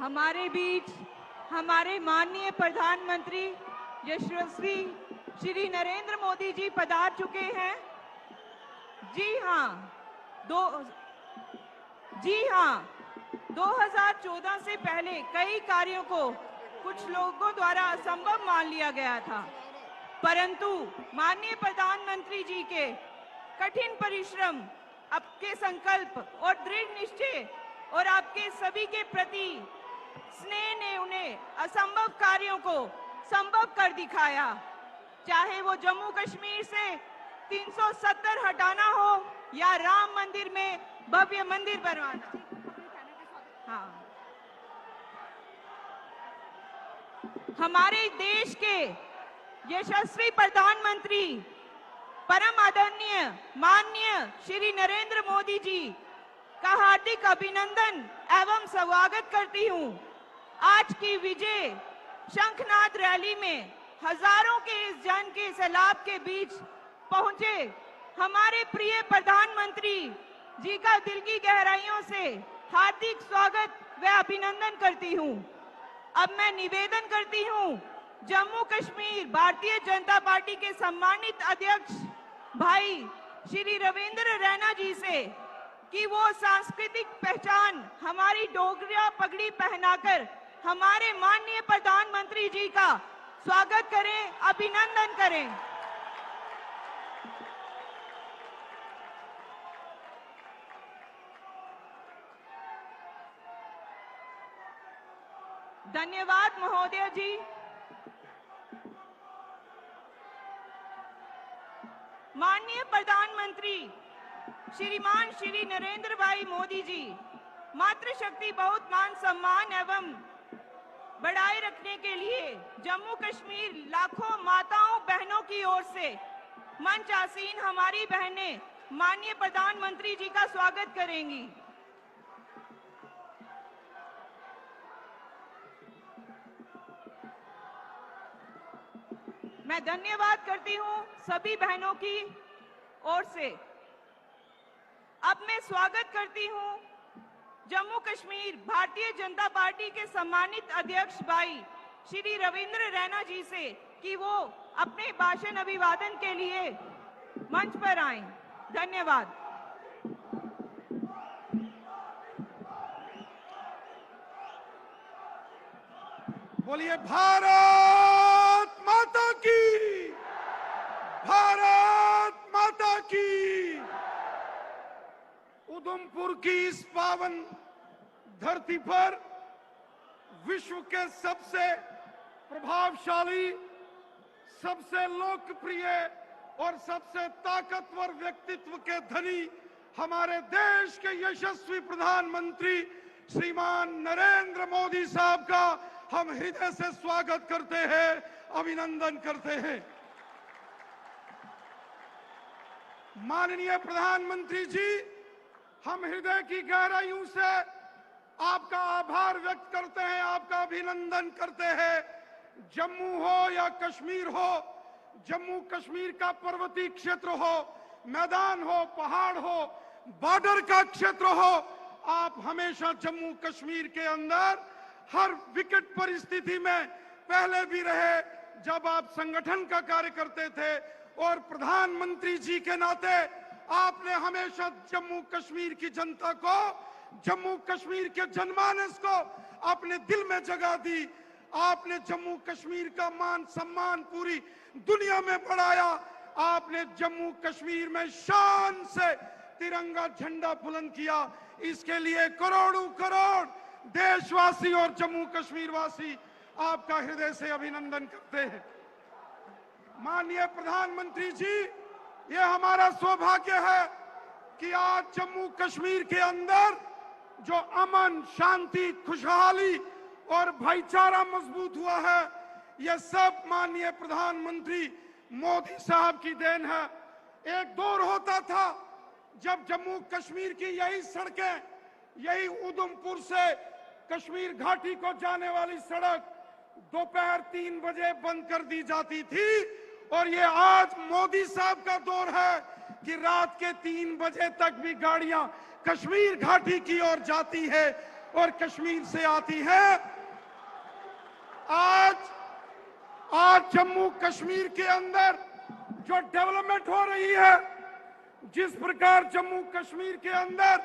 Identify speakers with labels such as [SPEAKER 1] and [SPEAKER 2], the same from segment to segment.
[SPEAKER 1] हमारे बीच हमारे माननीय प्रधानमंत्री यशस्वी श्री नरेंद्र मोदी जी पधार चुके हैं। जी हाँ, 2014 से पहले कई कार्यों को कुछ लोगों द्वारा असंभव मान लिया गया था, परंतु माननीय प्रधानमंत्री जी के कठिन परिश्रम, आपके संकल्प और दृढ़ निश्चय और आपके सभी के प्रति स्नेह ने उन्हें असंभव कार्यों को संभव कर दिखाया। चाहे वो जम्मू कश्मीर से 370 हटाना हो या राम मंदिर में भव्य मंदिर बनवाना। हाँ, हमारे देश के यशस्वी प्रधानमंत्री परम आदरणीय माननीय श्री नरेंद्र मोदी जी का हार्दिक अभिनंदन एवं स्वागत करती हूँ। आज की विजय शंखनाद रैली में हजारों के इस जन के सैलाब के बीच पहुंचे हमारे प्रिय प्रधानमंत्री जी का दिल की गहराइयों से हार्दिक स्वागत व अभिनंदन करती हूँ। अब मैं निवेदन करती हूँ जम्मू कश्मीर भारतीय जनता पार्टी के सम्मानित अध्यक्ष भाई श्री रविंद्र रैना जी से कि वो सांस्कृतिक पहचान हमारी डोगरा पगड़ी पहनाकर हमारे माननीय प्रधानमंत्री जी का स्वागत करें, अभिनंदन करें। धन्यवाद महोदय जी। माननीय प्रधानमंत्री श्रीमान श्री नरेंद्र भाई मोदी जी मातृशक्ति बहुत मान सम्मान एवं बढ़ाए रखने के लिए जम्मू कश्मीर लाखों माताओं बहनों की ओर से मंच आसीन हमारी बहनें माननीय प्रधानमंत्री जी का स्वागत करेंगी। मैं धन्यवाद करती हूं सभी बहनों की ओर से। अब मैं स्वागत करती हूं जम्मू कश्मीर भारतीय जनता पार्टी के सम्मानित अध्यक्ष भाई श्री रविंद्र रैना जी से कि वो अपने भाषण अभिवादन के लिए मंच पर आएं। धन्यवाद।
[SPEAKER 2] बोलिए भारत माता की, भारत माता की। उधमपुर की इस पावन धरती पर विश्व के सबसे प्रभावशाली, सबसे लोकप्रिय और सबसे ताकतवर व्यक्तित्व के धनी हमारे देश के यशस्वी प्रधानमंत्री श्रीमान नरेंद्र मोदी साहब का हम हृदय से स्वागत करते हैं, अभिनंदन करते हैं। माननीय प्रधानमंत्री जी, हम हृदय की गहराइयों से आपका आभार व्यक्त करते हैं, आपका अभिनंदन करते हैं। जम्मू हो या कश्मीर हो, जम्मू कश्मीर का पर्वतीय क्षेत्र हो, मैदान हो, पहाड़ हो, बॉर्डर का क्षेत्र हो, आप हमेशा जम्मू कश्मीर के अंदर हर विकट परिस्थिति में पहले भी रहे जब आप संगठन का कार्य करते थे, और प्रधानमंत्री जी के नाते आपने हमेशा जम्मू कश्मीर की जनता को, जम्मू कश्मीर के जनमानस को अपने दिल में जगह दी। आपने जम्मू कश्मीर का मान सम्मान पूरी दुनिया में बढ़ाया। आपने जम्मू कश्मीर में शान से तिरंगा झंडा बुलंद किया। इसके लिए करोड़ों करोड़ देशवासी और जम्मू कश्मीर वासी आपका हृदय से अभिनंदन करते हैं। माननीय प्रधानमंत्री जी, ये हमारा सौभाग्य है कि आज जम्मू कश्मीर के अंदर जो अमन, शांति, खुशहाली और भाईचारा मजबूत हुआ है, यह सब माननीय प्रधानमंत्री मोदी साहब की देन है। एक दौर होता था जब जम्मू कश्मीर की यही सड़कें, यही उधमपुर से कश्मीर घाटी को जाने वाली सड़क दोपहर 3 बजे बंद कर दी जाती थी। और ये आज मोदी साहब का दौर है कि रात के 3 बजे तक भी गाड़ियां कश्मीर घाटी की ओर जाती है और कश्मीर से आती है। आज जम्मू कश्मीर के अंदर जो डेवलपमेंट हो रही है, जिस प्रकार जम्मू कश्मीर के अंदर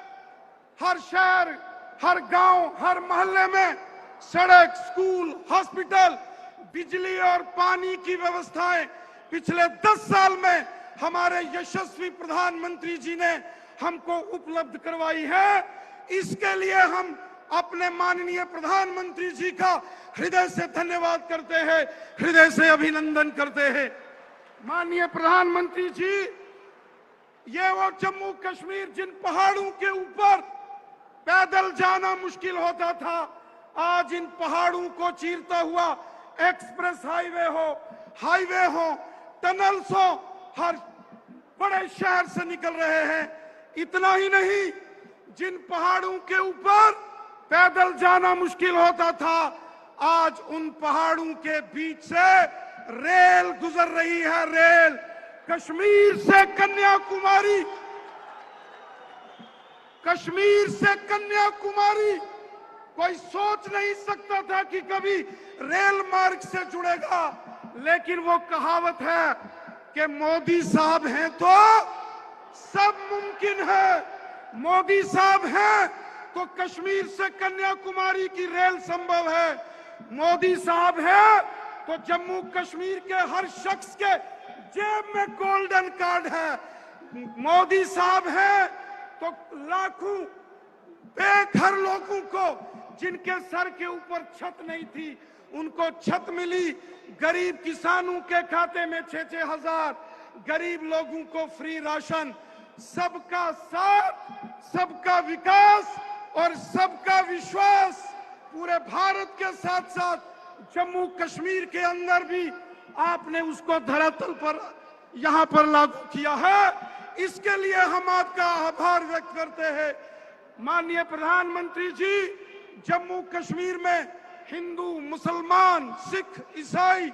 [SPEAKER 2] हर शहर, हर गांव, हर मोहल्ले में सड़क, स्कूल, हॉस्पिटल, बिजली और पानी की व्यवस्थाएं पिछले 10 साल में हमारे यशस्वी प्रधानमंत्री जी ने हमको उपलब्ध करवाई है। इसके लिए हम अपने माननीय प्रधानमंत्री जी का हृदय से धन्यवाद करते हैं, हृदय से अभिनंदन करते हैं। माननीय प्रधानमंत्री जी, ये वो जम्मू कश्मीर जिन पहाड़ों के ऊपर पैदल जाना मुश्किल होता था, आज इन पहाड़ों को चीरता हुआ एक्सप्रेस हाईवे हो, टनल्स हो, हर बड़े शहर से निकल रहे हैं। इतना ही नहीं, जिन पहाड़ों के ऊपर पैदल जाना मुश्किल होता था, आज उन पहाड़ों के बीच से रेल गुजर रही है। रेल कश्मीर से कन्याकुमारी, कश्मीर से कन्याकुमारी कोई सोच नहीं सकता था कि कभी रेल मार्ग से जुड़ेगा। लेकिन वो कहावत है कि मोदी साहब हैं तो सब मुमकिन है। मोदी साहब हैं तो कश्मीर से कन्याकुमारी की रेल संभव है। मोदी साहब हैं तो जम्मू कश्मीर के हर शख्स के जेब में गोल्डन कार्ड है। मोदी साहब हैं तो लाखों बेघर लोगों को, जिनके सर के ऊपर छत नहीं थी, उनको छत मिली। गरीब किसानों के खाते में 6-6 हजार, गरीब लोगों को फ्री राशन। सबका साथ, सबका विकास और सबका विश्वास पूरे भारत के साथ साथ जम्मू कश्मीर के अंदर भी आपने उसको धरातल पर यहां पर लागू किया है। इसके लिए हम आपका आभार व्यक्त करते हैं। माननीय प्रधानमंत्री जी, जम्मू कश्मीर में हिंदू, मुसलमान, सिख, ईसाई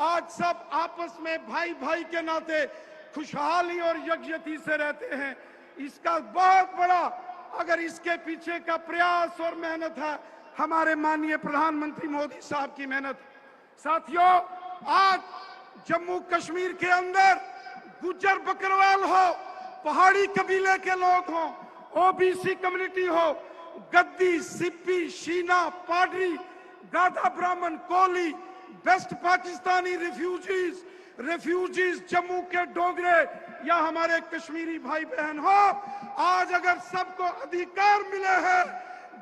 [SPEAKER 2] आज सब आपस में भाई भाई के नाते खुशहाली और यकजहती से रहते हैं। इसका बहुत बड़ा, अगर इसके पीछे का प्रयास और मेहनत है, हमारे माननीय प्रधानमंत्री मोदी साहब की मेहनत। साथियों, आज जम्मू कश्मीर के अंदर गुज्जर बकरवाल हो, पहाड़ी कबीले के लोग हो, ओबीसी कम्युनिटी हो, गद्दी, सिप्पी, शीना, पाडरी, गाधा ब्राह्मण, कोली, वेस्ट पाकिस्तानी रेफ्यूजीज, जम्मू के डोगरे या हमारे कश्मीरी भाई बहन हो, आज अगर सबको अधिकार मिले हैं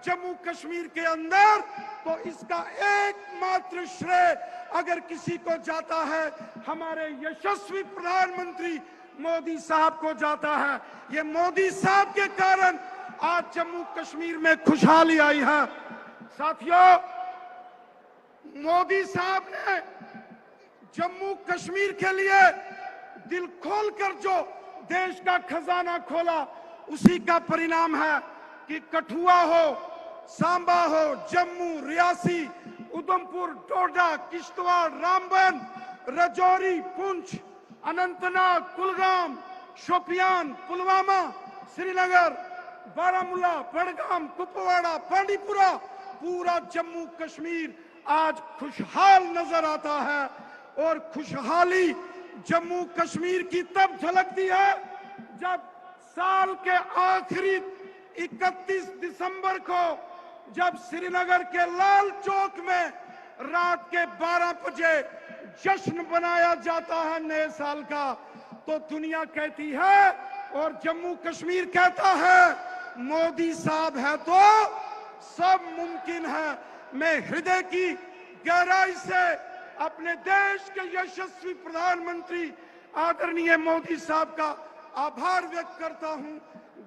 [SPEAKER 2] जम्मू कश्मीर के अंदर, तो इसका एकमात्र श्रेय अगर किसी को जाता है, हमारे यशस्वी प्रधानमंत्री मोदी साहब को जाता है। ये मोदी साहब के कारण आज जम्मू कश्मीर में खुशहाली आई है। साथियों, मोदी साहब ने जम्मू कश्मीर के लिए दिल खोलकर जो देश का खजाना खोला, उसी का परिणाम है कि कठुआ हो, सांबा हो, जम्मू, रियासी, उधमपुर, डोडा, किश्तवाड़, रामबन, राजौरी, पुंछ, अनंतनाग, कुलगाम, शोपियान, पुलवामा, श्रीनगर, बारामूला, बड़गाम, कुपवाड़ा, बांडीपुरा, पूरा जम्मू कश्मीर आज खुशहाल नजर आता है। और खुशहाली जम्मू कश्मीर की तब झलकती है जब साल के आखिरी 31 दिसंबर को, जब श्रीनगर के लाल चौक में रात के 12 बजे जश्न बनाया जाता है नए साल का, तो दुनिया कहती है और जम्मू कश्मीर कहता है, मोदी साहब है तो सब मुमकिन है। मैं हृदय की गहराई से अपने देश के यशस्वी प्रधानमंत्री आदरणीय मोदी साहब का आभार व्यक्त करता हूं,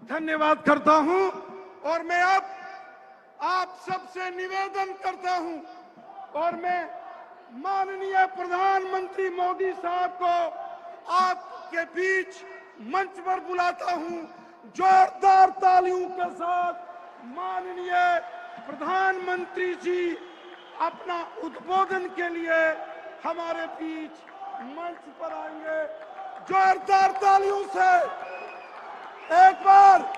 [SPEAKER 2] धन्यवाद करता हूं। और मैं अब आप सबसे निवेदन करता हूं और मैं माननीय प्रधानमंत्री मोदी साहब को आपके बीच मंच पर बुलाता हूं। जोरदार तालियों के साथ माननीय प्रधानमंत्री जी अपना उद्बोधन के लिए हमारे बीच मंच पर आएंगे। जोरदार तालियों से एक बार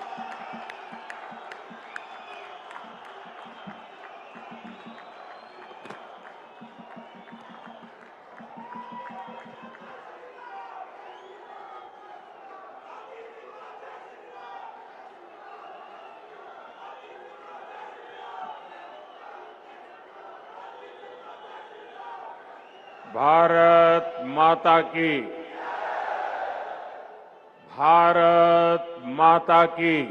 [SPEAKER 3] भारत माता की, भारत माता की,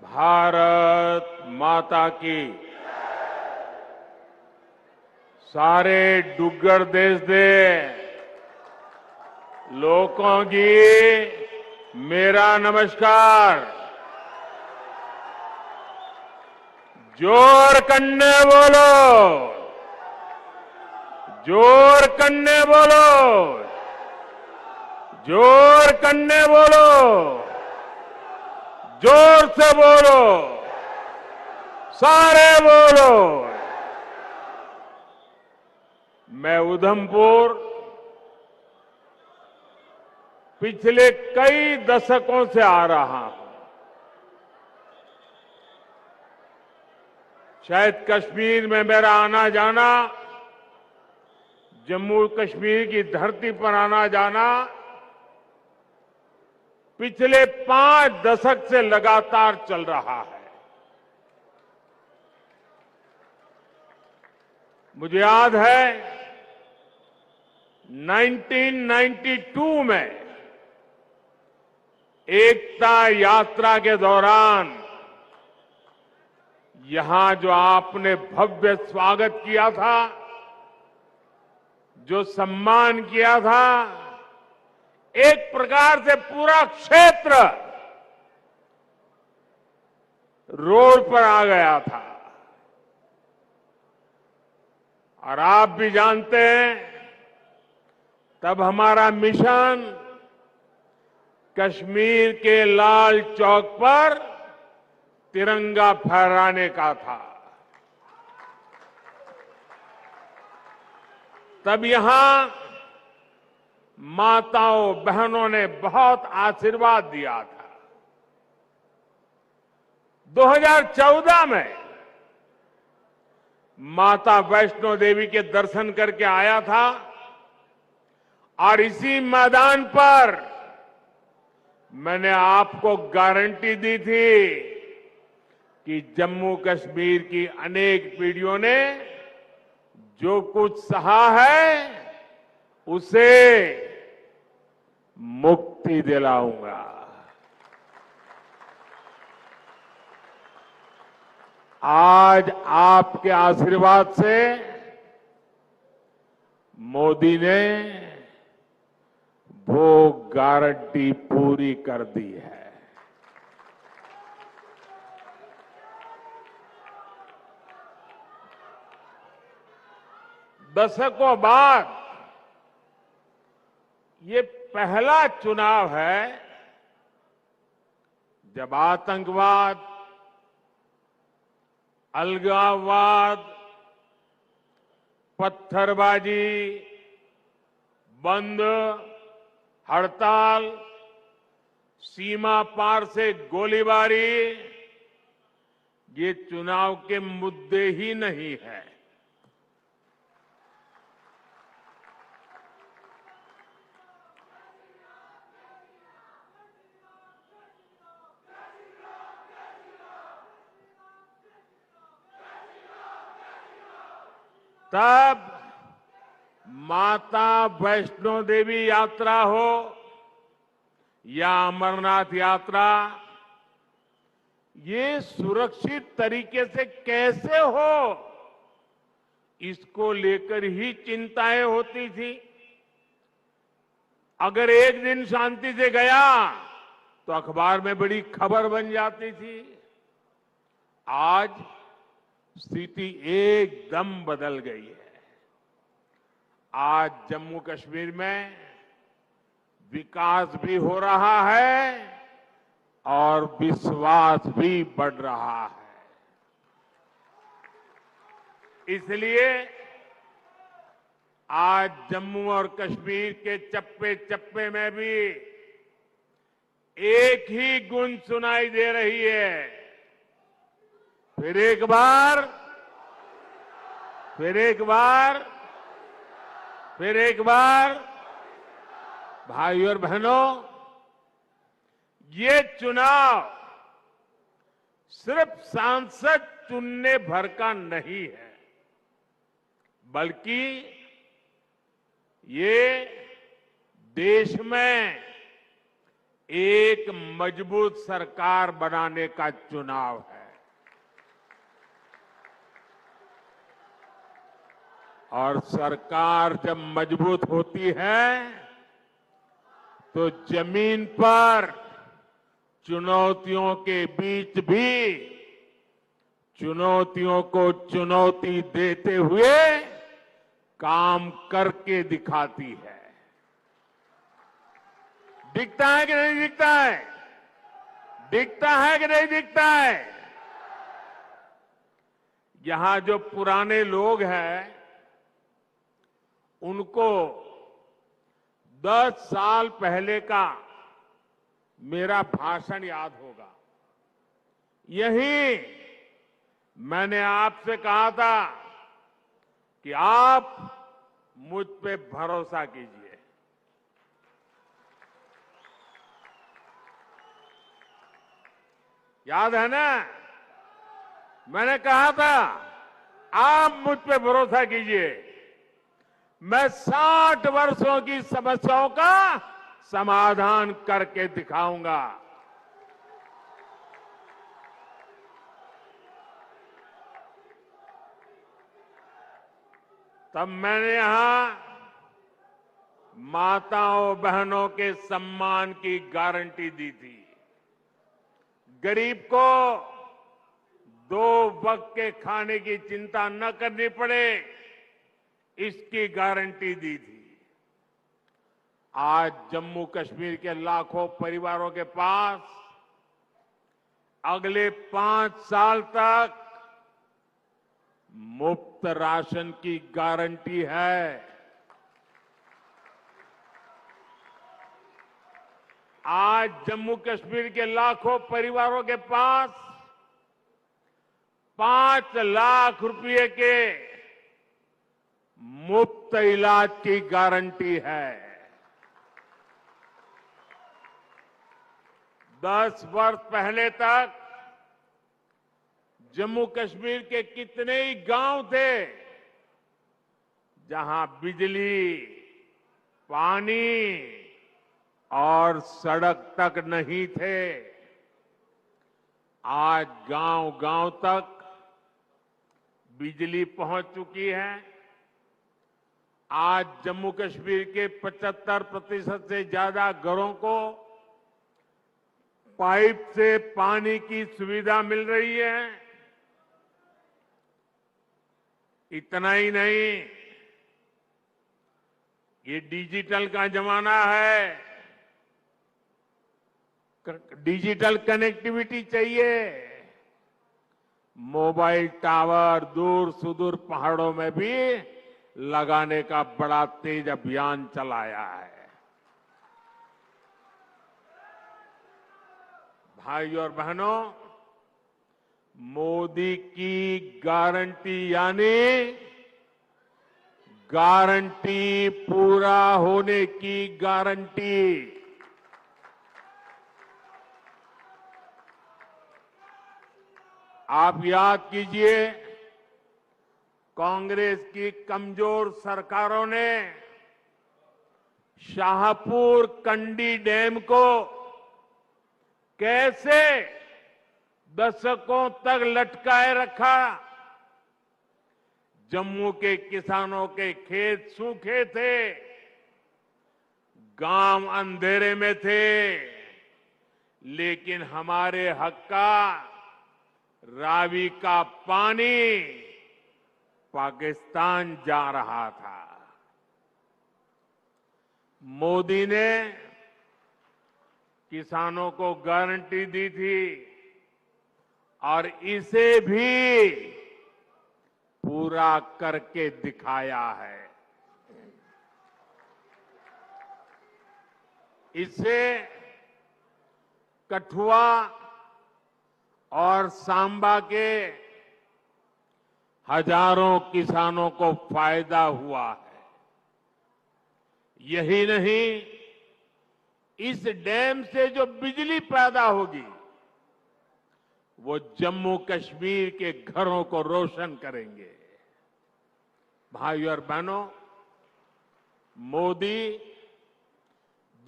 [SPEAKER 3] भारत माता की। सारे डुग्गर देश दे लोगों की मेरा नमस्कार। जोर कन्ने बोलो, जोर कन्ने बोलो, जोर कन्ने बोलो, जोर से बोलो, सारे बोलो। मैं उधमपुर पिछले कई दशकों से आ रहा हूं। शायद कश्मीर में मेरा आना जाना, जम्मू कश्मीर की धरती पर आना जाना पिछले 5 दशक से लगातार चल रहा है। मुझे याद है 1992 में एकता यात्रा के दौरान यहां जो आपने भव्य स्वागत किया था, जो सम्मान किया था, एक प्रकार से पूरा क्षेत्र रोड पर आ गया था। और आप भी जानते हैं, तब हमारा मिशन कश्मीर के लाल चौक पर तिरंगा फहराने का था। तब यहां माताओं बहनों ने बहुत आशीर्वाद दिया था। 2014 में माता वैष्णो देवी के दर्शन करके आया था और इसी मैदान पर मैंने आपको गारंटी दी थी कि जम्मू कश्मीर की अनेक पीढ़ियों ने जो कुछ सहा है उसे मुक्ति दिलाऊंगा। आज आपके आशीर्वाद से मोदी ने वो गारंटी पूरी कर दी है। दशकों बाद ये पहला चुनाव है जब आतंकवाद, अलगाववाद, पत्थरबाजी, बंद, हड़ताल, सीमा पार से गोलीबारी ये चुनाव के मुद्दे ही नहीं है। तब माता वैष्णो देवी यात्रा हो या अमरनाथ यात्रा, ये सुरक्षित तरीके से कैसे हो, इसको लेकर ही चिंताएं होती थी। अगर एक दिन शांति से गया तो अखबार में बड़ी खबर बन जाती थी। आज स्थिति एकदम बदल गई है। आज जम्मू कश्मीर में विकास भी हो रहा है और विश्वास भी बढ़ रहा है। इसलिए आज जम्मू और कश्मीर के चप्पे चप्पे में भी एक ही गूंज सुनाई दे रही है। फिर एक बार, फिर एक बार, फिर एक बार, भाइयों और बहनों, ये चुनाव सिर्फ सांसद चुनने भर का नहीं है, बल्कि ये देश में एक मजबूत सरकार बनाने का चुनाव है। और सरकार जब मजबूत होती है तो जमीन पर चुनौतियों के बीच भी चुनौतियों को चुनौती देते हुए काम करके दिखाती है। दिखता है कि नहीं दिखता है? दिखता है कि नहीं दिखता है? यहां जो पुराने लोग हैं उनको 10 साल पहले का मेरा भाषण याद होगा। यही मैंने आपसे कहा था कि आप मुझ पे भरोसा कीजिए। याद है ना? मैंने कहा था आप मुझ पे भरोसा कीजिए, मैं 60 वर्षों की समस्याओं का समाधान करके दिखाऊंगा। तब मैंने यहां माताओं बहनों के सम्मान की गारंटी दी थी। गरीब को 2 वक्त के खाने की चिंता न करनी पड़े, इसकी गारंटी दी थी। आज जम्मू कश्मीर के लाखों परिवारों के पास अगले 5 साल तक मुफ्त राशन की गारंटी है। आज जम्मू कश्मीर के लाखों परिवारों के पास 5 लाख रुपए के मुफ्त इलाज की गारंटी है। 10 वर्ष पहले तक जम्मू कश्मीर के कितने ही गांव थे जहां बिजली, पानी और सड़क तक नहीं थे। आज गांव-गांव तक बिजली पहुंच चुकी है। आज जम्मू कश्मीर के 75% से ज्यादा घरों को पाइप से पानी की सुविधा मिल रही है। इतना ही नहीं, ये डिजिटल का जमाना है। डिजिटल कनेक्टिविटी चाहिए। मोबाइल टावर दूर सुदूर पहाड़ों में भी लगाने का बड़ा तेज अभियान चलाया है। भाइयों और बहनों, मोदी की गारंटी यानी गारंटी पूरा होने की गारंटी। आप याद कीजिए, कांग्रेस की कमजोर सरकारों ने शाहपुर कंडी डैम को कैसे दशकों तक लटकाए रखा। जम्मू के किसानों के खेत सूखे थे, गांव अंधेरे में थे, लेकिन हमारे हक का रावी का पानी पाकिस्तान जा रहा था। मोदी ने किसानों को गारंटी दी थी और इसे भी पूरा करके दिखाया है। इससे कठुआ और सांबा के हजारों किसानों को फायदा हुआ है। यही नहीं, इस डैम से जो बिजली पैदा होगी वो जम्मू कश्मीर के घरों को रोशन करेंगे। भाइयों और बहनों, मोदी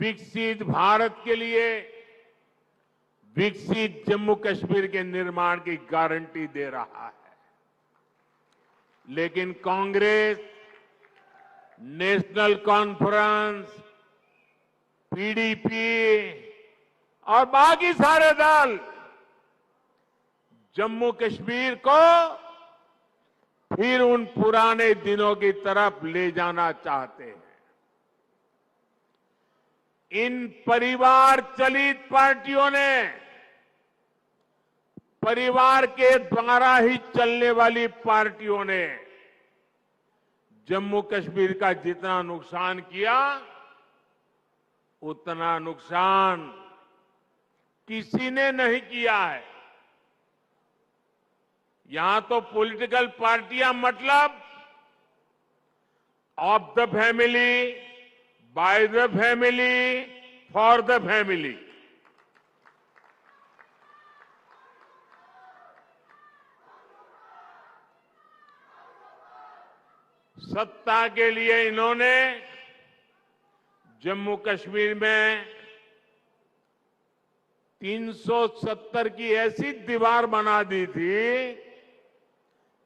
[SPEAKER 3] विकसित भारत के लिए विकसित जम्मू कश्मीर के निर्माण की गारंटी दे रहा है, लेकिन कांग्रेस, नेशनल कॉन्फ्रेंस, पीडीपी और बाकी सारे दल जम्मू कश्मीर को फिर उन पुराने दिनों की तरफ ले जाना चाहते हैं। इन परिवार चलित पार्टियों ने, परिवार के द्वारा ही चलने वाली पार्टियों ने जम्मू कश्मीर का जितना नुकसान किया, उतना नुकसान किसी ने नहीं किया है। यहां तो पॉलिटिकल पार्टियां मतलब of the family, by the family, for the family. सत्ता के लिए इन्होंने जम्मू कश्मीर में 370 की ऐसी दीवार बना दी थी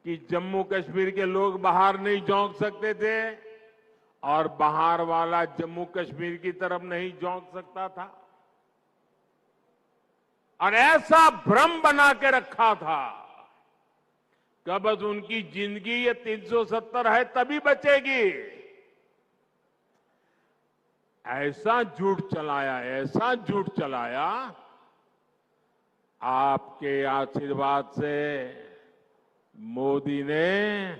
[SPEAKER 3] कि जम्मू कश्मीर के लोग बाहर नहीं झोंक सकते थे और बाहर वाला जम्मू कश्मीर की तरफ नहीं झोंक सकता था। और ऐसा भ्रम बना के रखा था कि बस उनकी जिंदगी ये 370 है तभी बचेगी। ऐसा झूठ चलाया, ऐसा झूठ चलाया। आपके आशीर्वाद से मोदी ने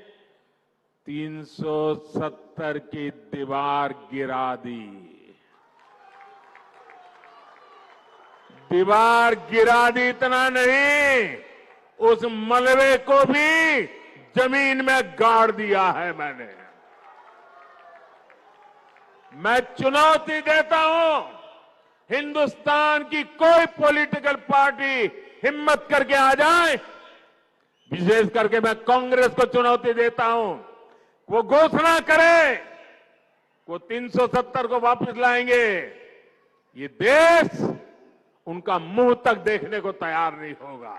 [SPEAKER 3] 370 की दीवार गिरा दी। दीवार गिरा दी इतना नहीं, उस मलबे को भी जमीन में गाड़ दिया है मैंने। मैं चुनौती देता हूं, हिंदुस्तान की कोई पॉलिटिकल पार्टी हिम्मत करके आ जाए, विशेष करके मैं कांग्रेस को चुनौती देता हूं, वो घोषणा करे वो 370 को वापस लाएंगे, ये देश उनका मुंह तक देखने को तैयार नहीं होगा।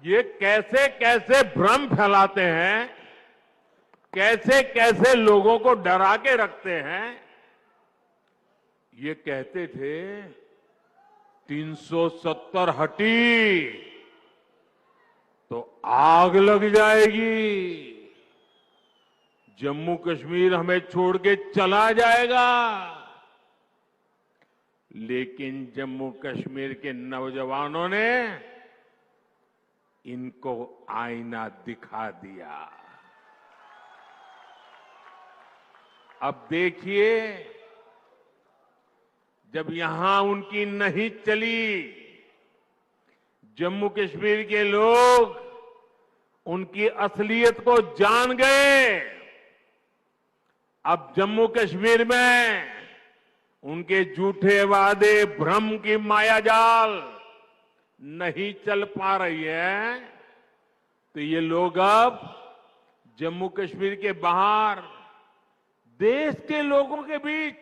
[SPEAKER 3] ये कैसे कैसे भ्रम फैलाते हैं, कैसे कैसे लोगों को डरा के रखते हैं। ये कहते थे 370 हटी तो आग लग जाएगी, जम्मू कश्मीर हमें छोड़ के चला जाएगा। लेकिन जम्मू कश्मीर के नौजवानों ने इनको आईना दिखा दिया। अब देखिए, जब यहां उनकी नहीं चली, जम्मू कश्मीर के लोग उनकी असलियत को जान गए। अब जम्मू कश्मीर में उनके झूठे वादे, भ्रम की मायाजाल नहीं चल पा रही है, तो ये लोग अब जम्मू कश्मीर के बाहर देश के लोगों के बीच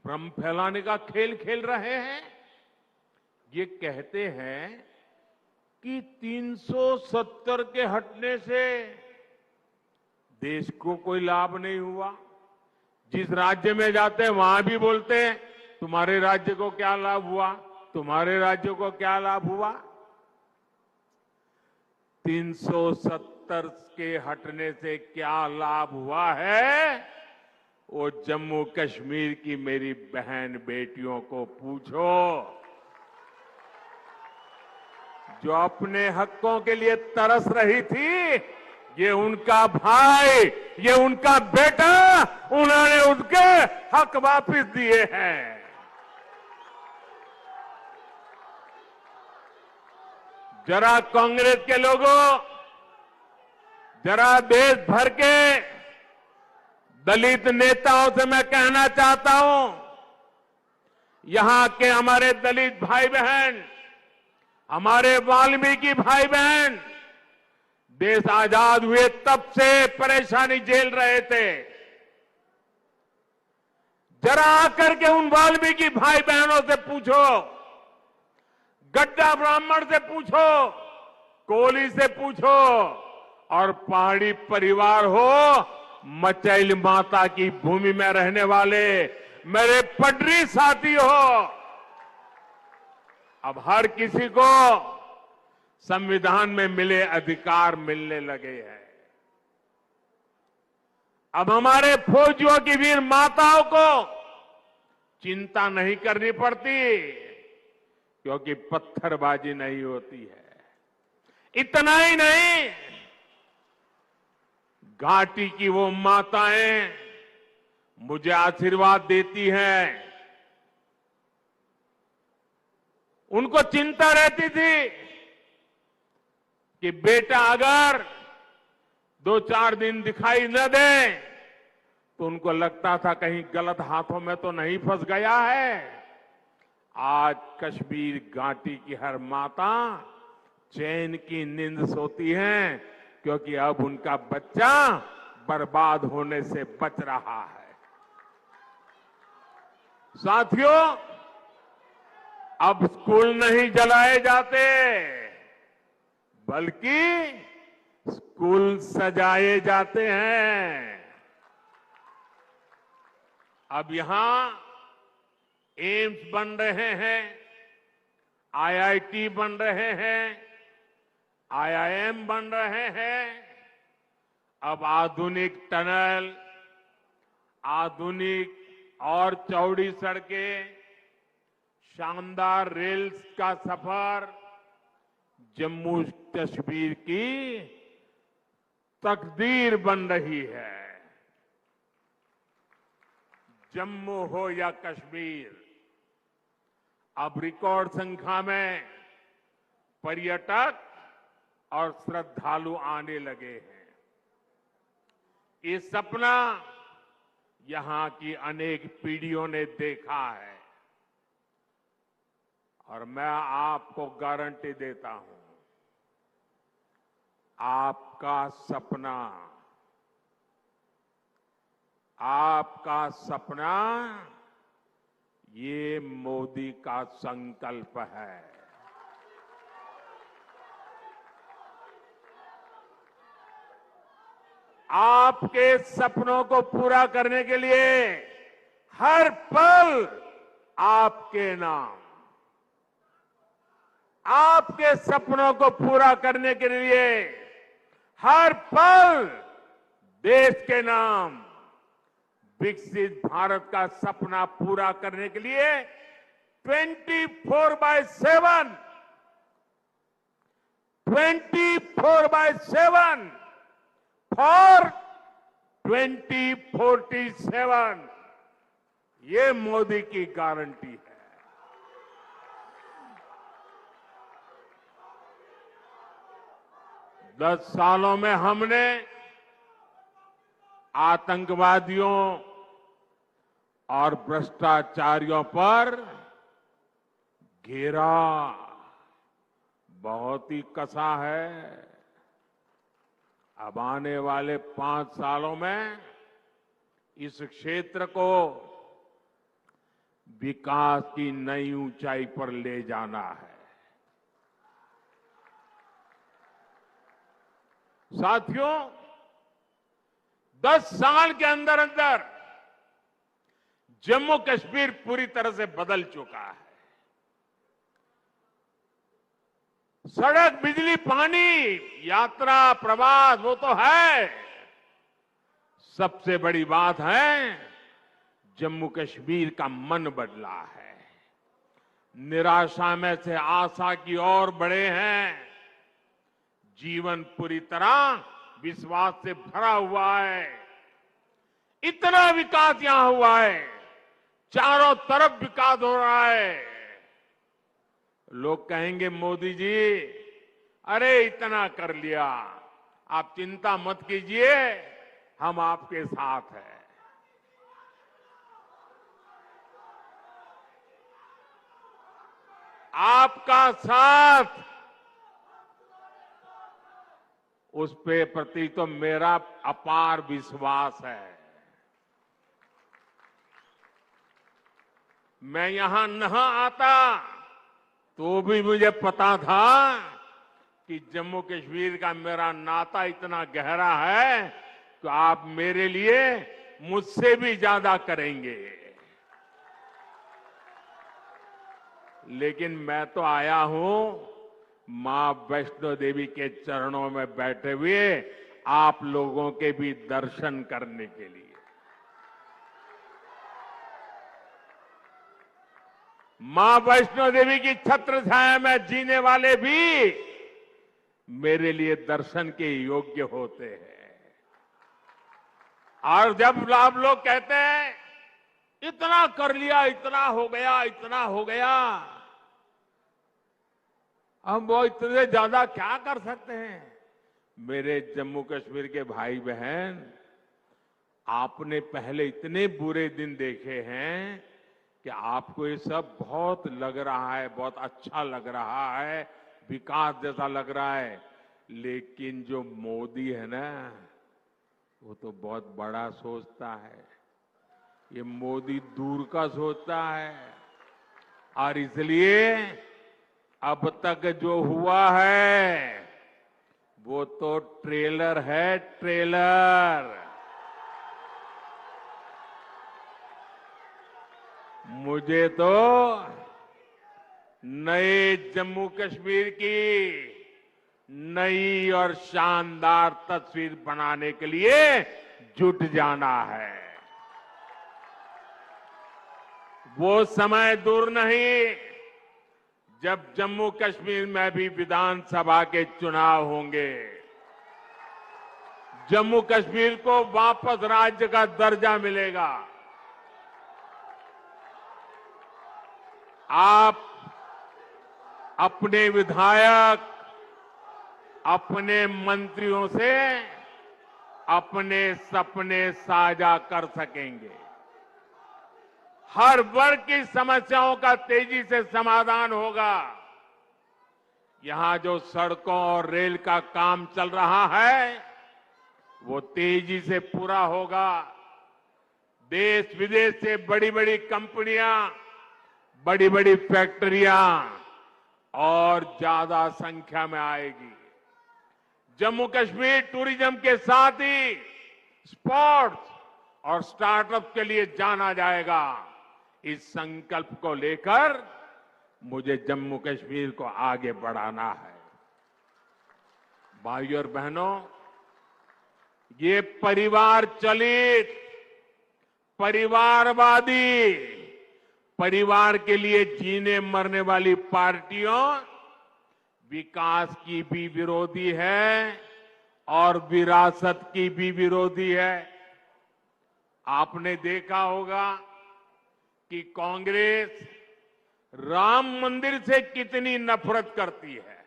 [SPEAKER 3] भ्रम फैलाने का खेल खेल रहे हैं। ये कहते हैं कि 370 के हटने से देश को कोई लाभ नहीं हुआ। जिस राज्य में जाते हैं वहां भी बोलते हैं तुम्हारे राज्य को क्या लाभ हुआ, तुम्हारे राज्य को क्या लाभ हुआ। 370 उत्तर के हटने से क्या लाभ हुआ है, वो जम्मू कश्मीर की मेरी बहन बेटियों को पूछो, जो अपने हकों के लिए तरस रही थी। ये उनका भाई, ये उनका बेटा, उन्होंने उनके हक वापस दिए हैं। जरा कांग्रेस के लोगों, जरा देश भर के दलित नेताओं से मैं कहना चाहता हूं, यहां के हमारे दलित भाई बहन, हमारे वाल्मीकि भाई बहन देश आजाद हुए तब से परेशानी झेल रहे थे। जरा आकर के उन वाल्मीकि भाई बहनों से पूछो, गड्ढा ब्राह्मण से पूछो, कोली से पूछो, और पहाड़ी परिवार हो, मचैल माता की भूमि में रहने वाले मेरे पटरी साथी हो, अब हर किसी को संविधान में मिले अधिकार मिलने लगे हैं। अब हमारे फौजियों की वीर माताओं को चिंता नहीं करनी पड़ती, क्योंकि पत्थरबाजी नहीं होती है। इतना ही नहीं, घाटी की वो माताएं मुझे आशीर्वाद देती हैं। उनको चिंता रहती थी कि बेटा अगर 2-4 दिन दिखाई न दे तो उनको लगता था कहीं गलत हाथों में तो नहीं फंस गया है। आज कश्मीर घाटी की हर माता चैन की नींद सोती है, क्योंकि अब उनका बच्चा बर्बाद होने से बच रहा है। साथियों, अब स्कूल नहीं जलाए जाते, बल्कि स्कूल सजाए जाते हैं। अब यहां एम्स बन रहे हैं, आईआईटी बन रहे हैं, आईआईएम बन रहे हैं। अब आधुनिक टनल, आधुनिक और चौड़ी सड़कें, शानदार रेल का सफर जम्मू कश्मीर की तकदीर बन रही है। जम्मू हो या कश्मीर, अब रिकॉर्ड संख्या में पर्यटक और श्रद्धालु आने लगे हैं। ये सपना यहां की अनेक पीढ़ियों ने देखा है, और मैं आपको गारंटी देता हूं, आपका सपना, आपका सपना ये मोदी का संकल्प है। आपके सपनों को पूरा करने के लिए हर पल आपके नाम, आपके सपनों को पूरा करने के लिए हर पल देश के नाम, विकसित भारत का सपना पूरा करने के लिए 24/7 फॉर 2047 ये मोदी की गारंटी है। दस सालों में हमने आतंकवादियों और भ्रष्टाचारियों पर घेरा बहुत ही कसा है। अब आने वाले 5 सालों में इस क्षेत्र को विकास की नई ऊंचाई पर ले जाना है। साथियों, 10 साल के अंदर अंदर जम्मू कश्मीर पूरी तरह से बदल चुका है। सड़क, बिजली, पानी, यात्रा, प्रवास, वो तो है। सबसे बड़ी बात है जम्मू कश्मीर का मन बदला है। निराशा में से आशा की ओर बढ़े हैं। जीवन पूरी तरह विश्वास से भरा हुआ है। इतना विकास यहां हुआ है, चारों तरफ विकास हो रहा है। लोग कहेंगे मोदी जी, अरे इतना कर लिया, आप चिंता मत कीजिए, हम आपके साथ हैं। आपका साथ, उस पे प्रति तो मेरा अपार विश्वास है। मैं यहां न आता तो भी मुझे पता था कि जम्मू कश्मीर का मेरा नाता इतना गहरा है कि आप मेरे लिए मुझसे भी ज्यादा करेंगे। लेकिन मैं तो आया हूं मां वैष्णो देवी के चरणों में बैठे हुए आप लोगों के भी दर्शन करने के लिए। मां वैष्णो देवी की छत्र छाया में जीने वाले भी मेरे लिए दर्शन के योग्य होते हैं। और जब आप लोग कहते हैं इतना कर लिया, इतना हो गया, इतना हो गया, हम वो इतने ज्यादा क्या कर सकते हैं? मेरे जम्मू कश्मीर के भाई बहन, आपने पहले इतने बुरे दिन देखे हैं कि आपको ये सब बहुत लग रहा है, बहुत अच्छा लग रहा है, विकास जैसा लग रहा है। लेकिन जो मोदी है ना, वो तो बहुत बड़ा सोचता है। ये मोदी दूर का सोचता है। और इसलिए अब तक जो हुआ है वो तो ट्रेलर है, ट्रेलर। मुझे तो नए जम्मू कश्मीर की नई और शानदार तस्वीर बनाने के लिए जुट जाना है। वो समय दूर नहीं जब जम्मू कश्मीर में भी विधानसभा के चुनाव होंगे। जम्मू कश्मीर को वापस राज्य का दर्जा मिलेगा। आप अपने विधायक, अपने मंत्रियों से अपने सपने साझा कर सकेंगे। हर वर्ग की समस्याओं का तेजी से समाधान होगा। यहां जो सड़कों और रेल का काम चल रहा है वो तेजी से पूरा होगा। देश विदेश से बड़ी बड़ी कंपनियां, बड़ी बड़ी फैक्ट्रियां और ज्यादा संख्या में आएगी। जम्मू कश्मीर टूरिज्म के साथ ही स्पोर्ट्स और स्टार्टअप के लिए जाना जाएगा। इस संकल्प को लेकर मुझे जम्मू कश्मीर को आगे बढ़ाना है। भाइयों और बहनों, ये परिवार चलित, परिवारवादी, परिवार के लिए जीने मरने वाली पार्टियों विकास की भी विरोधी है और विरासत की भी विरोधी है। आपने देखा होगा कि कांग्रेस राम मंदिर से कितनी नफरत करती है।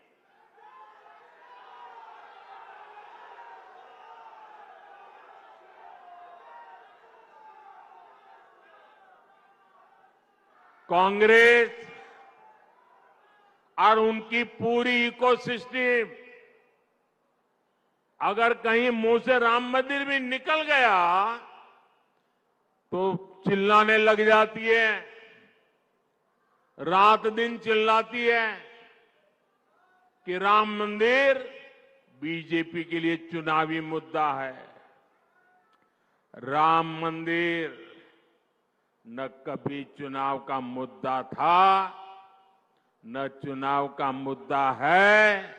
[SPEAKER 3] कांग्रेस और उनकी पूरी इकोसिस्टम अगर कहीं मुंह से राम मंदिर भी निकल गया तो चिल्लाने लग जाती है, रात दिन चिल्लाती है कि राम मंदिर बीजेपी के लिए चुनावी मुद्दा है। राम मंदिर न कभी चुनाव का मुद्दा था, न चुनाव का मुद्दा है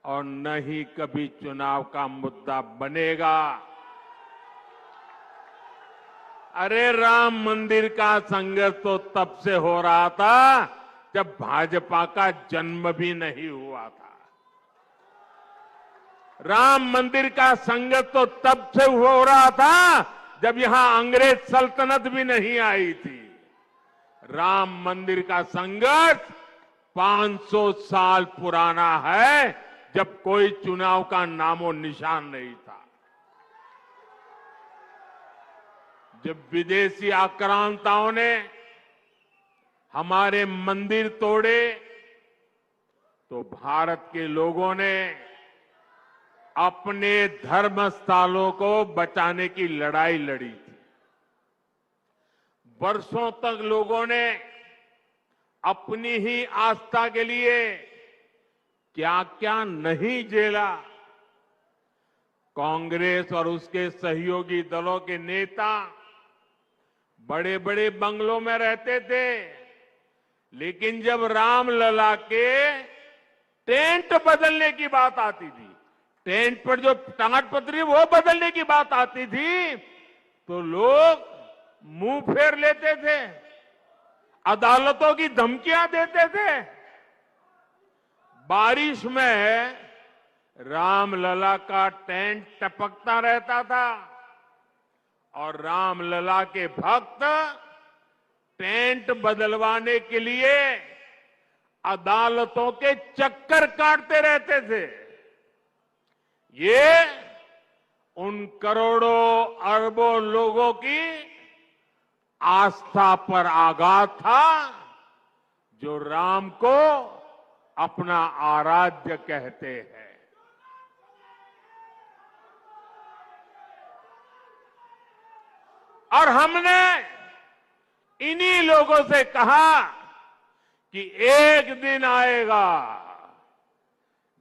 [SPEAKER 3] और न ही कभी चुनाव का मुद्दा बनेगा। अरे राम मंदिर का संघर्ष तो तब से हो रहा था जब भाजपा का जन्म भी नहीं हुआ था। राम मंदिर का संघर्ष तो तब से हो रहा था जब यहां अंग्रेज सल्तनत भी नहीं आई थी। राम मंदिर का संघर्ष 500 साल पुराना है, जब कोई चुनाव का नामो निशान नहीं था। जब विदेशी आक्रांताओं ने हमारे मंदिर तोड़े तो भारत के लोगों ने अपने धर्म स्थलों को बचाने की लड़ाई लड़ी थी। वर्षों तक लोगों ने अपनी ही आस्था के लिए क्या क्या नहीं झेला। कांग्रेस और उसके सहयोगी दलों के नेता बड़े बड़े बंगलों में रहते थे, लेकिन जब रामलला के टेंट बदलने की बात आती थी, टेंट पर जो ताड़पत्री वो बदलने की बात आती थी, तो लोग मुंह फेर लेते थे, अदालतों की धमकियां देते थे। बारिश में रामलला का टेंट टपकता रहता था और रामलला के भक्त टेंट बदलवाने के लिए अदालतों के चक्कर काटते रहते थे। ये उन करोड़ों अरबों लोगों की आस्था पर आघात था जो राम को अपना आराध्य कहते हैं। और हमने इन्हीं लोगों से कहा कि एक दिन आएगा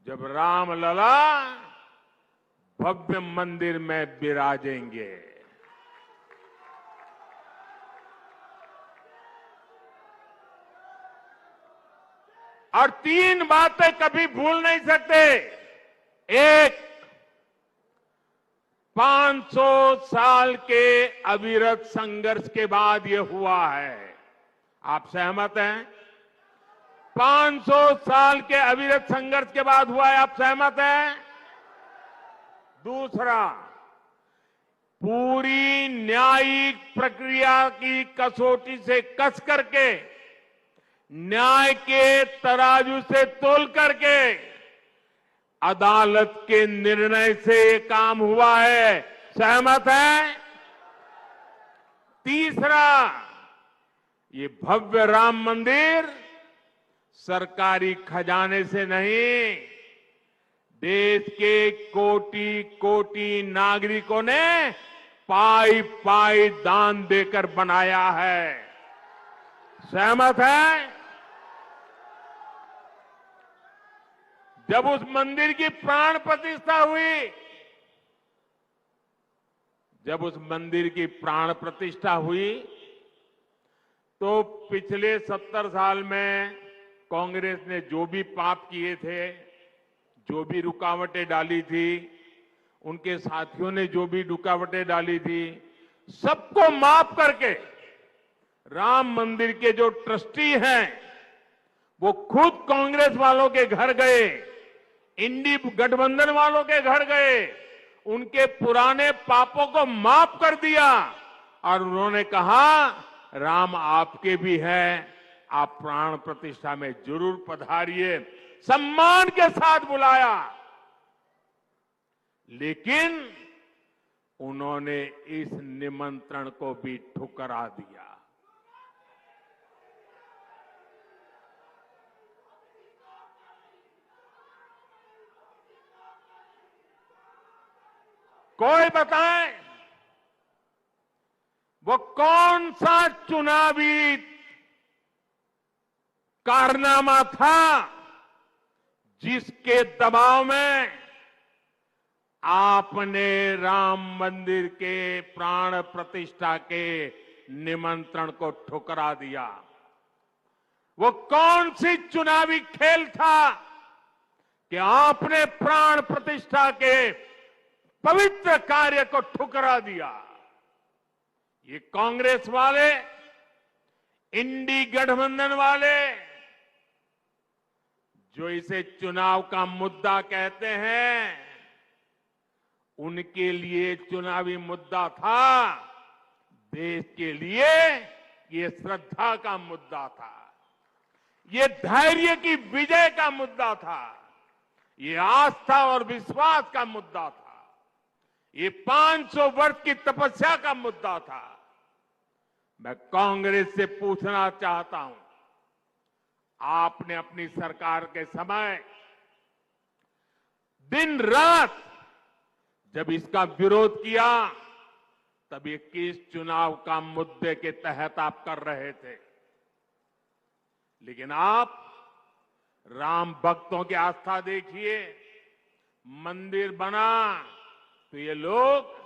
[SPEAKER 3] जब रामलला भव्य मंदिर में विराजेंगे। और 3 बातें कभी भूल नहीं सकते। एक, 500 साल के अविरत संघर्ष के बाद ये हुआ है। आप सहमत हैं? 500 साल के अविरत संघर्ष के बाद हुआ है। आप सहमत हैं? दूसरा, पूरी न्यायिक प्रक्रिया की कसौटी से कस करके, न्याय के तराजू से तोल करके अदालत के निर्णय से ये काम हुआ है। सहमत है? तीसरा, ये भव्य राम मंदिर सरकारी खजाने से नहीं, देश के कोटि कोटि नागरिकों ने पाई पाई दान देकर बनाया है। सहमत है? जब उस मंदिर की प्राण प्रतिष्ठा हुई, जब उस मंदिर की प्राण प्रतिष्ठा हुई, तो पिछले 70 साल में कांग्रेस ने जो भी पाप किए थे, जो भी रुकावटें डाली थी, उनके साथियों ने जो भी रुकावटें डाली थी, सबको माफ करके राम मंदिर के जो ट्रस्टी हैं, वो खुद कांग्रेस वालों के घर गए, इंडी गठबंधन वालों के घर गए, उनके पुराने पापों को माफ कर दिया और उन्होंने कहा राम आपके भी हैं, आप प्राण प्रतिष्ठा में जरूर पधारिए। सम्मान के साथ बुलाया, लेकिन उन्होंने इस निमंत्रण को भी ठुकरा दिया। कोई बताए वो कौन सा चुनावी कारनामा था जिसके दबाव में आपने राम मंदिर के प्राण प्रतिष्ठा के निमंत्रण को ठुकरा दिया? वो कौन सी चुनावी खेल था कि आपने प्राण प्रतिष्ठा के पवित्र कार्य को ठुकरा दिया। ये कांग्रेस वाले, इंडी गठबंधन वाले जो इसे चुनाव का मुद्दा कहते हैं, उनके लिए चुनावी मुद्दा था, देश के लिए ये श्रद्धा का मुद्दा था, ये धैर्य की विजय का मुद्दा था, ये आस्था और विश्वास का मुद्दा था, ये 500 वर्ष की तपस्या का मुद्दा था। मैं कांग्रेस से पूछना चाहता हूं, आपने अपनी सरकार के समय दिन रात जब इसका विरोध किया, तब ये किस चुनाव का मुद्दे के तहत आप कर रहे थे? लेकिन आप राम भक्तों की आस्था देखिए, मंदिर बना तो ये लोग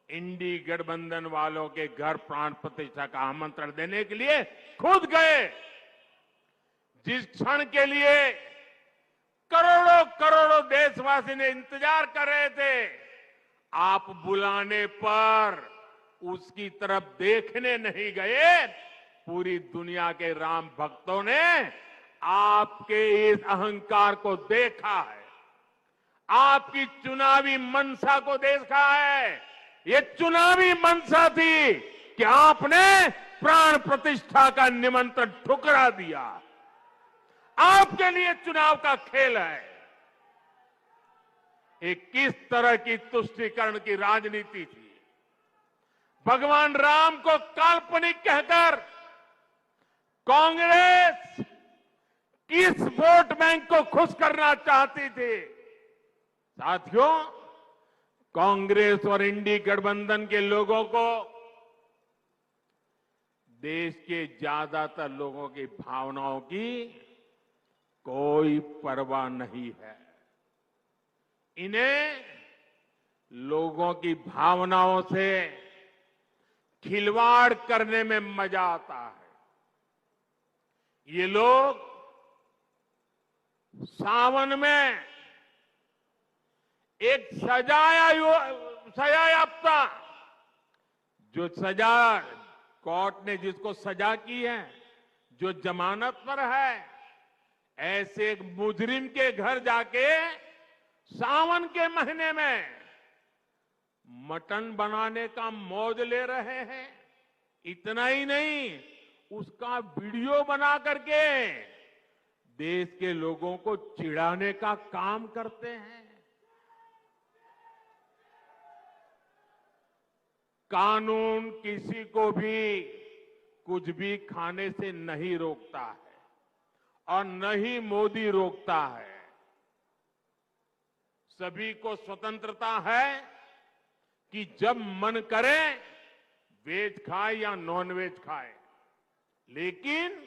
[SPEAKER 3] इंडी गठबंधन वालों के घर प्राण प्रतिष्ठा का आमंत्रण देने के लिए खुद गए। जिस क्षण के लिए करोड़ों करोड़ों देशवासी ने इंतजार कर रहे थे, आप बुलाने पर उसकी तरफ देखने नहीं गए। पूरी दुनिया के राम भक्तों ने आपके इस अहंकार को देखा है, आपकी चुनावी मनसा को देखा है। ये चुनावी मनसा थी कि आपने प्राण प्रतिष्ठा का निमंत्रण ठुकरा दिया। आपके लिए चुनाव का खेल है। एक किस तरह की तुष्टीकरण की राजनीति थी। भगवान राम को काल्पनिक कहकर कांग्रेस किस वोट बैंक को खुश करना चाहती थी? साथियों, कांग्रेस और इंडी गठबंधन के लोगों को देश के ज्यादातर लोगों की भावनाओं की कोई परवाह नहीं है। इन्हें लोगों की भावनाओं से खिलवाड़ करने में मजा आता है। ये लोग सावन में एक सजायाफ्ता, जो सजा कोर्ट ने जिसको सजा की है, जो जमानत पर है, ऐसे एक मुजरिम के घर जाके सावन के महीने में मटन बनाने का मौज ले रहे हैं। इतना ही नहीं, उसका वीडियो बना करके देश के लोगों को चिढ़ाने का काम करते हैं। कानून किसी को भी कुछ भी खाने से नहीं रोकता है और न ही मोदी रोकता है। सभी को स्वतंत्रता है कि जब मन करे वेज खाए या नॉन वेज खाए, लेकिन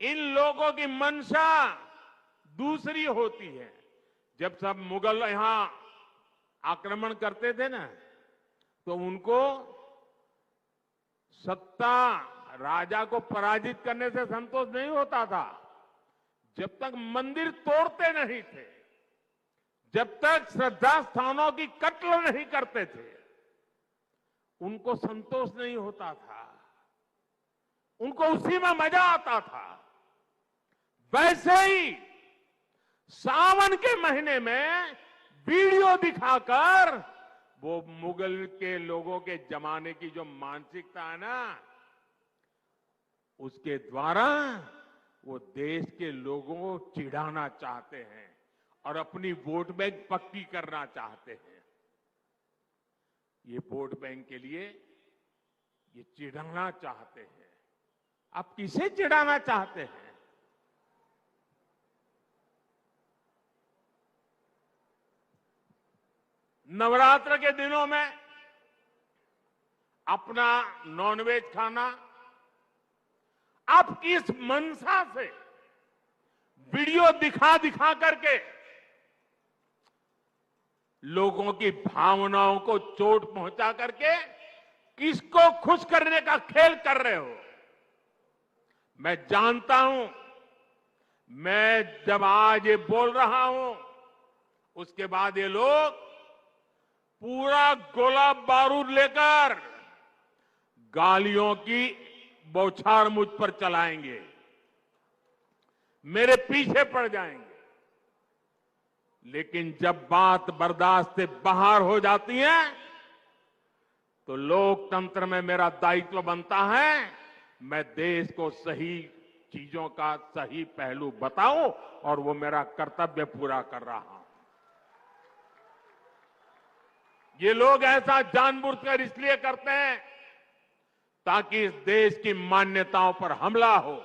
[SPEAKER 3] इन लोगों की मंशा दूसरी होती है। जब सब मुगल यहां आक्रमण करते थे ना, तो उनको सत्ता, राजा को पराजित करने से संतोष नहीं होता था। जब तक मंदिर तोड़ते नहीं थे, जब तक श्रद्धा स्थानों की कत्ल नहीं करते थे, उनको संतोष नहीं होता था। उनको उसी में मजा आता था। वैसे ही सावन के महीने में वीडियो दिखाकर वो मुगल के लोगों के जमाने की जो मानसिकता है ना, उसके द्वारा वो देश के लोगों को चिढ़ाना चाहते हैं और अपनी वोट बैंक पक्की करना चाहते हैं। ये वोट बैंक के लिए ये चिढ़ाना चाहते हैं। आप किसे चिढ़ाना चाहते हैं? नवरात्र के दिनों में अपना नॉनवेज खाना, आप किस मनसा से वीडियो दिखा दिखा करके लोगों की भावनाओं को चोट पहुंचा करके किसको खुश करने का खेल कर रहे हो? मैं जानता हूं, मैं जब आज ये बोल रहा हूं, उसके बाद ये लोग पूरा गोला बारूद लेकर गालियों की बौछार मुझ पर चलाएंगे, मेरे पीछे पड़ जाएंगे। लेकिन जब बात बर्दाश्त से बाहर हो जाती है तो लोकतंत्र में मेरा दायित्व बनता है, मैं देश को सही चीजों का सही पहलू बताऊं और वो मेरा कर्तव्य पूरा कर रहा हूं। ये लोग ऐसा जानबूझकर इसलिए करते हैं ताकि इस देश की मान्यताओं पर हमला हो।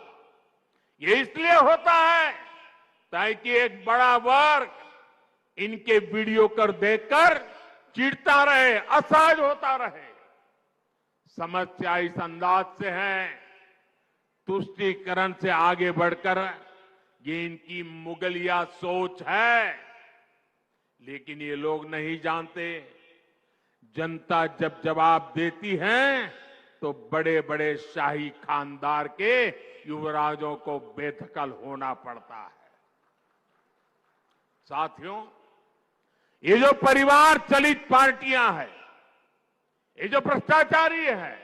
[SPEAKER 3] ये इसलिए होता है ताकि एक बड़ा वर्ग इनके वीडियो कर देखकर चिढ़ता रहे, असहज होता रहे। समस्या इस अंदाज से है, तुष्टीकरण से आगे बढ़कर ये इनकी मुगलिया सोच है। लेकिन ये लोग नहीं जानते, जनता जब जवाब देती है तो बड़े बड़े शाही खानदार के युवराजों को बेदखल होना पड़ता है। साथियों, ये जो परिवार चलित पार्टियां हैं, ये जो भ्रष्टाचारी है,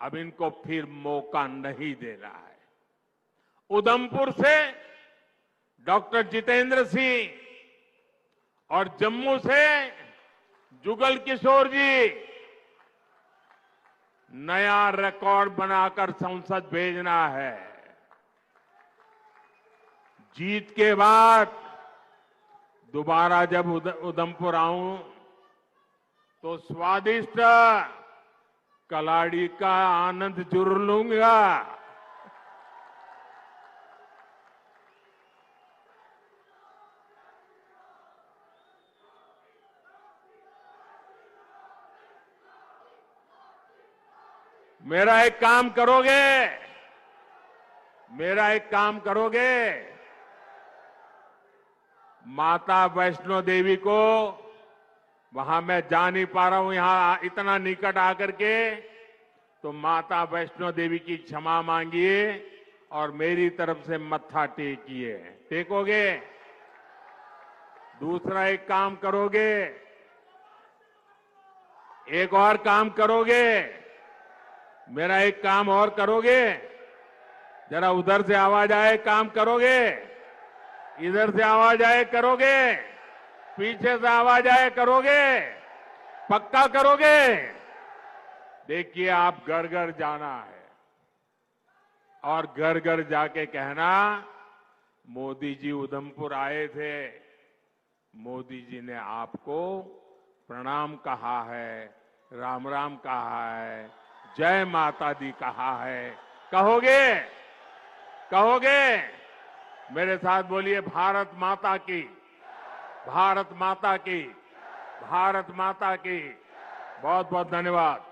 [SPEAKER 3] अब इनको फिर मौका नहीं देना है। उधमपुर से डॉक्टर जितेंद्र सिंह और जम्मू से जुगल किशोर जी नया रिकॉर्ड बनाकर संसद भेजना है। जीत के बाद दोबारा जब उधमपुर आऊं तो स्वादिष्ट कलाड़ी का आनंद जरूर लूंगा। मेरा एक काम करोगे, मेरा एक काम करोगे, माता वैष्णो देवी को, वहां मैं जा नहीं पा रहा हूं यहां इतना निकट आकर के, तो माता वैष्णो देवी की क्षमा मांगिए और मेरी तरफ से मत्था टेकिए। टेकोगे? दूसरा एक काम करोगे, एक और काम करोगे, मेरा एक काम और करोगे, जरा उधर से आवाज आए, काम करोगे, इधर से आवाज आए करोगे, पीछे से आवाज आए करोगे, पक्का करोगे? देखिए, आप घर घर जाना है और घर घर जाके कहना, मोदी जी उधमपुर आए थे, मोदी जी ने आपको प्रणाम कहा है, राम राम कहा है, जय माता दी कहा है। कहोगे? कहोगे? मेरे साथ बोलिए, भारत माता की, भारत माता की, भारत माता की। बहुत बहुत धन्यवाद।